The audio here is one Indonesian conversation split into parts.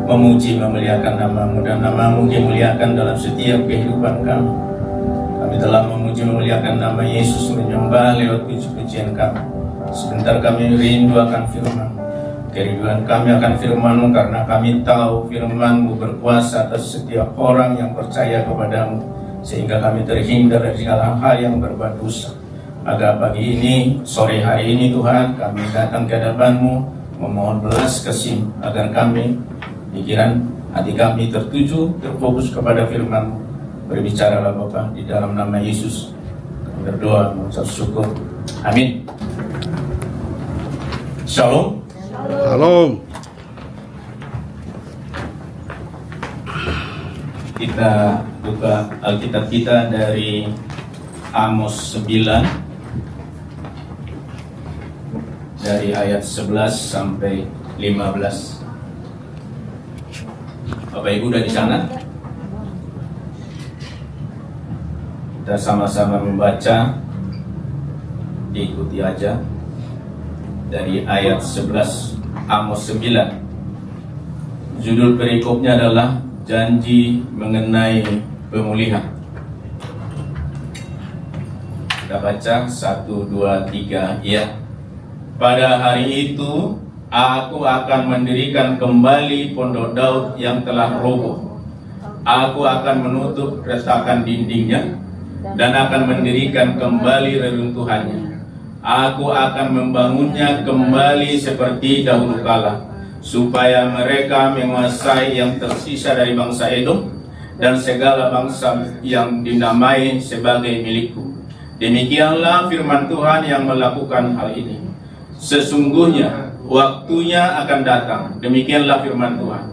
memuji, memuliakan nama-Mu, dan nama-Mu dimuliakan dalam setiap kehidupan kami. Kami telah memuji, memuliakan nama Yesus, menyembah lewat puji-pujian kami. Sebentar kami rindu akan firman. Kerinduan kami akan firman-Mu karena kami tahu firman-Mu berkuasa atas setiap orang yang percaya kepada-Mu, sehingga kami terhindar dari segala hal yang berbuat dosa. Agar pagi ini, sore hari ini Tuhan, kami datang ke hadapan-Mu memohon belas kasih agar kami, pikiran hati kami tertuju, terfokus kepada firman-Mu. Berbicaralah Bapa, di dalam nama Yesus kami berdoa, mengucap syukur. Amin. Shalom. Shalom. Kita buka Alkitab kita dari Amos 9 dari ayat 11 sampai 15. Bapak Ibu udah di sana? Kita sama-sama membaca, diikuti aja dari ayat 11 Amos 9. Judul perikopnya adalah janji mengenai pemulihan. Kita baca 1, 2, 3 ya. Pada hari itu aku akan mendirikan kembali pondok Daud yang telah roboh. Aku akan menutup retakan dindingnya dan akan mendirikan kembali reruntuhannya. Aku akan membangunnya kembali seperti dahulu kala, supaya mereka menguasai yang tersisa dari bangsa Edom dan segala bangsa yang dinamai sebagai milikku. Demikianlah firman Tuhan yang melakukan hal ini. Sesungguhnya waktunya akan datang, demikianlah firman Tuhan,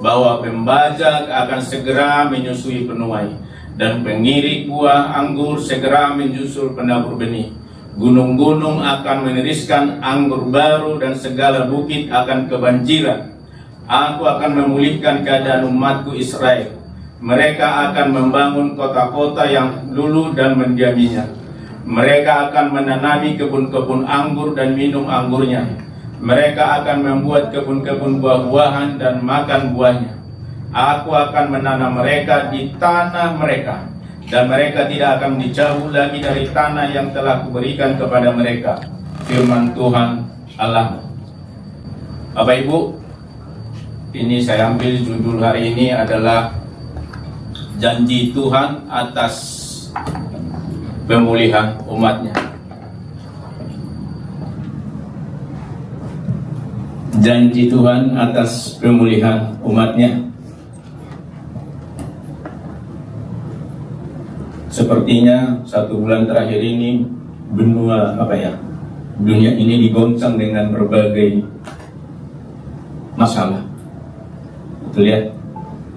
bahwa pembajak akan segera menyusui penuai, dan pengirik buah anggur segera menyusul penabur benih. Gunung-gunung akan meneriskan anggur baru dan segala bukit akan kebanjiran. Aku akan memulihkan keadaan umatku Israel. Mereka akan membangun kota-kota yang luluh dan mendiaminya. Mereka akan menanami kebun-kebun anggur dan minum anggurnya. Mereka akan membuat kebun-kebun buah-buahan dan makan buahnya. Aku akan menanam mereka di tanah mereka, dan mereka tidak akan dijauh lagi dari tanah yang telah kuberikan kepada mereka. Firman Tuhan Allah. Bapak Ibu, ini saya ambil judul hari ini adalah janji Tuhan atas pemulihan umatnya. Janji Tuhan atas pemulihan umatnya. Sepertinya 1 bulan terakhir ini dunia ini digoncang dengan berbagai masalah. Itu lihat,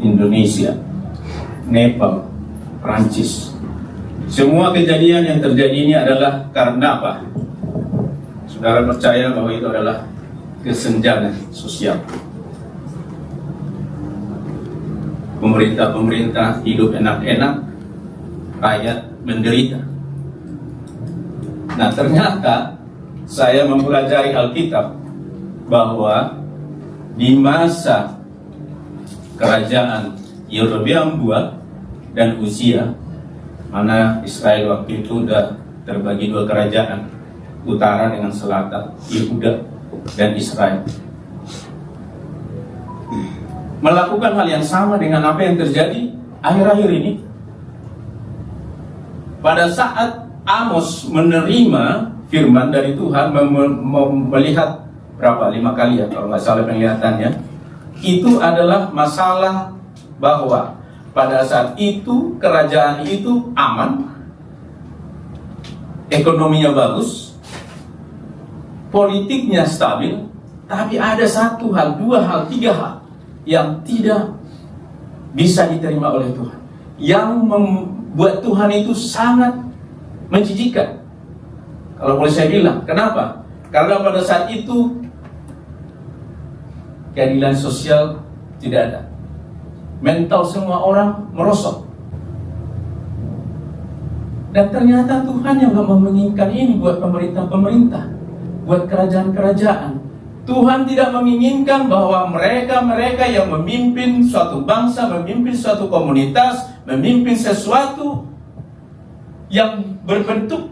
Indonesia, Nepal, Prancis. Semua kejadian yang terjadi ini adalah karena apa? Saudara percaya bahwa itu adalah kesenjangan sosial. Pemerintah hidup enak-enak, rakyat menderita. Nah, ternyata saya mempelajari Alkitab bahwa di masa kerajaan Yerobeam II dan Uzia, mana Israel waktu itu sudah terbagi 2 kerajaan, utara dengan selatan, Yehuda dan Israel, melakukan hal yang sama dengan apa yang terjadi akhir-akhir ini. Pada saat Amos menerima firman dari Tuhan, melihat berapa? 5 kali ya kalau nggak salah penglihatannya. Itu adalah masalah bahwa pada saat itu kerajaan itu aman, ekonominya bagus, politiknya stabil, tapi ada 1 hal, 2 hal, 3 hal yang tidak bisa diterima oleh Tuhan, yang membuat Tuhan itu sangat menjijikan. Kalau boleh saya bilang, kenapa? Karena pada saat itu keadilan sosial tidak ada, mental semua orang merosot, dan ternyata Tuhan yang menginginkan ini buat pemerintah-pemerintah, buat kerajaan-kerajaan, Tuhan tidak menginginkan bahwa mereka-mereka yang memimpin suatu bangsa, memimpin suatu komunitas, memimpin sesuatu yang berbentuk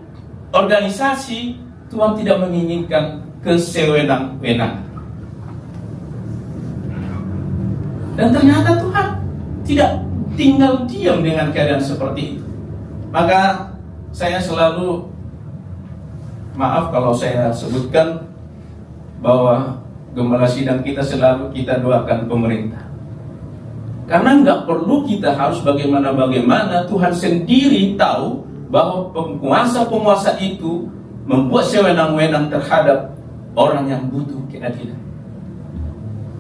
organisasi, Tuhan tidak menginginkan kesewenang-wenang. Dan ternyata Tuhan tidak tinggal diam dengan keadaan seperti itu. Maka saya selalu, maaf kalau saya sebutkan, bahwa gembala sidang kita selalu kita doakan pemerintah. Karena nggak perlu kita harus bagaimana-bagaimana, Tuhan sendiri tahu bahwa penguasa-penguasa itu membuat sewenang-wenang terhadap orang yang butuh keadilan.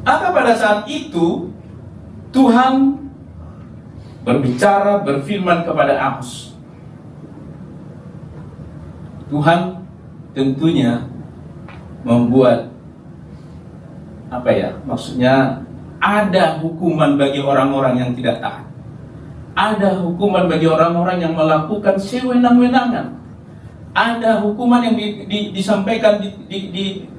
Maka pada saat itu Tuhan berbicara, berfirman kepada Amos. Tuhan tentunya membuat maksudnya ada hukuman bagi orang-orang yang tidak taat. Ada hukuman bagi orang-orang yang melakukan sewenang-wenangan. Ada hukuman yang disampaikan,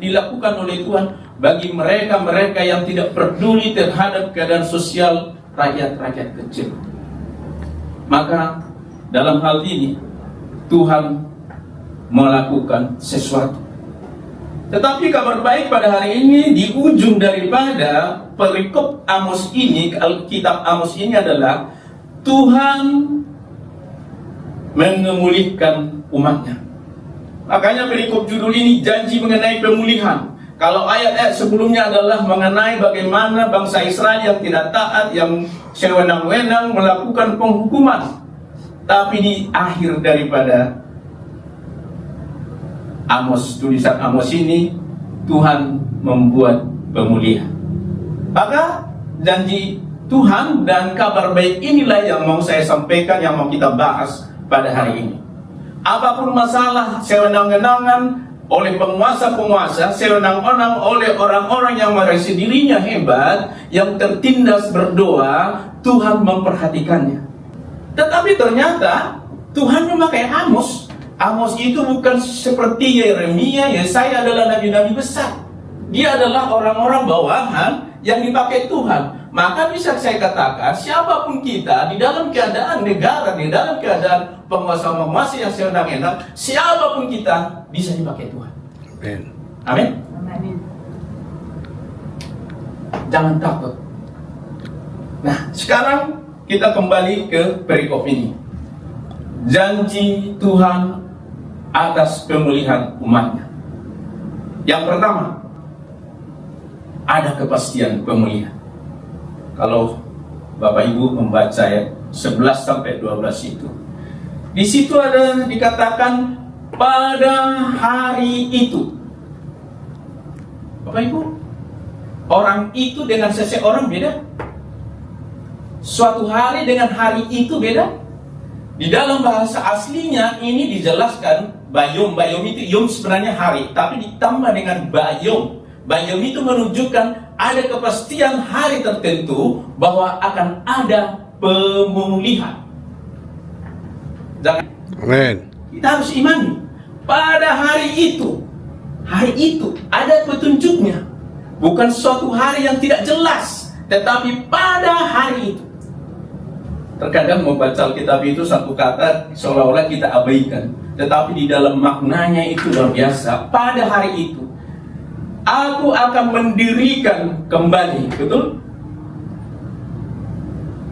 dilakukan oleh Tuhan bagi mereka-mereka yang tidak peduli terhadap keadaan sosial rakyat-rakyat kecil. Maka dalam hal ini Tuhan melakukan sesuatu. Tetapi kabar baik pada hari ini, di ujung daripada perikop Amos ini, kitab Amos ini adalah Tuhan memulihkan umatnya. Makanya perikop judul ini janji mengenai pemulihan. Kalau ayat-ayat sebelumnya adalah mengenai bagaimana bangsa Israel yang tidak taat, yang sewenang-wenang melakukan penghukuman. Tapi di akhir daripada Amos, tulisan Amos ini, Tuhan membuat pemulihan. Maka janji Tuhan dan kabar baik inilah yang mau saya sampaikan, yang mau kita bahas pada hari ini. Apapun masalah sewenang-wenangan oleh penguasa-penguasa, sewenang-wenang oleh orang-orang yang merasa dirinya hebat, yang tertindas berdoa, Tuhan memperhatikannya. Tetapi ternyata Tuhan memakai Amos. Amos itu bukan seperti Yeremia, Yesaya adalah nabi-nabi besar. Dia adalah orang-orang bawahan yang dipakai Tuhan. Maka bisa saya katakan, siapapun kita di dalam keadaan negara, di dalam keadaan penguasa-penguasa yang sewenang-wenang, siapapun kita bisa dipakai Tuhan. Amin. Amin. Jangan takut. Nah, sekarang kita kembali ke perikop ini. Janji Tuhan atas pemulihan umatnya. Yang pertama, ada kepastian pemulihan. Kalau Bapak Ibu membaca ayat 11 sampai 12 itu, di situ ada dikatakan pada hari itu. Bapak Ibu, orang itu dengan seseorang beda. Suatu hari dengan hari itu beda. Di dalam bahasa aslinya ini dijelaskan bayom. Bayom itu yom sebenarnya hari, tapi ditambah dengan bayom. Bayom itu menunjukkan ada kepastian hari tertentu bahwa akan ada pemulihan. Jangan. Amen. Kita harus imani pada hari itu ada petunjuknya. Bukan suatu hari yang tidak jelas, tetapi pada hari itu. Terkadang membaca Alkitab itu satu kata seolah-olah kita abaikan, tetapi di dalam maknanya itu luar biasa. Pada hari itu aku akan mendirikan kembali, betul?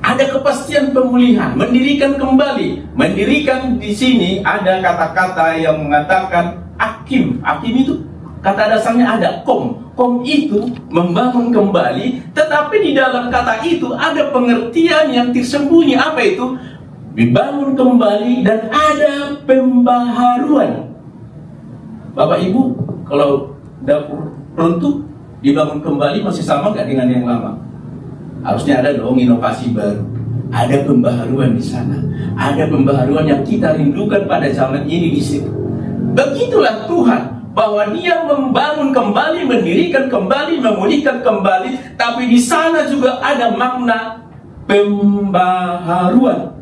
Ada kepastian pemulihan, mendirikan kembali. Mendirikan di sini ada kata-kata yang mengatakan akim. Akim itu kata dasarnya ada kom. Kom itu membangun kembali, tetapi di dalam kata itu ada pengertian yang tersembunyi. Apa itu? Dibangun kembali dan ada pembaharuan. Bapak Ibu, kalau dapur runtuh dibangun kembali masih sama nggak dengan yang lama? Harusnya ada dong inovasi baru. Ada pembaharuan di sana. Ada pembaharuan yang kita rindukan pada zaman ini di situ. Begitulah Tuhan, bahwa Dia membangun kembali, mendirikan kembali, memulihkan kembali, tapi di sana juga ada makna pembaharuan.